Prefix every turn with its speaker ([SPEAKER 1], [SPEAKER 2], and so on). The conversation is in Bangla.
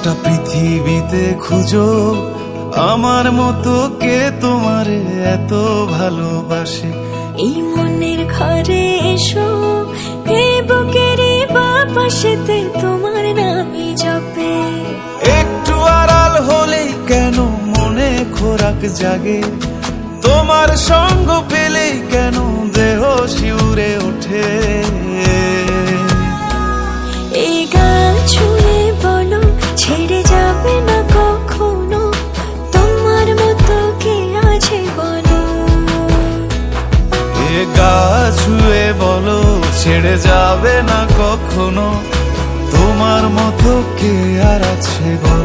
[SPEAKER 1] গোটা পৃথিবীতে খুঁজো আমার মতো কে তোমারে এত ভালোবাসে।
[SPEAKER 2] এই মনের ঘরে এসো, এই বুকের বাপাশেতে তোমার নামই জপে।
[SPEAKER 1] একটু আড়াল হলেই কেন মনে খোরাক জাগে, তোমার সঙ্গ পেলেই কেন দেহ শিউরে ওঠে।
[SPEAKER 2] এই গান ছুঁয়ে বলো ছেড়ে যাবে না কখনো, তোমার মতো কে আছে বলো।
[SPEAKER 1] এ গা ছুঁয়ে বলো ছেড়ে যাবে না কখনো, তোমার মতো কে আর আছে বলো।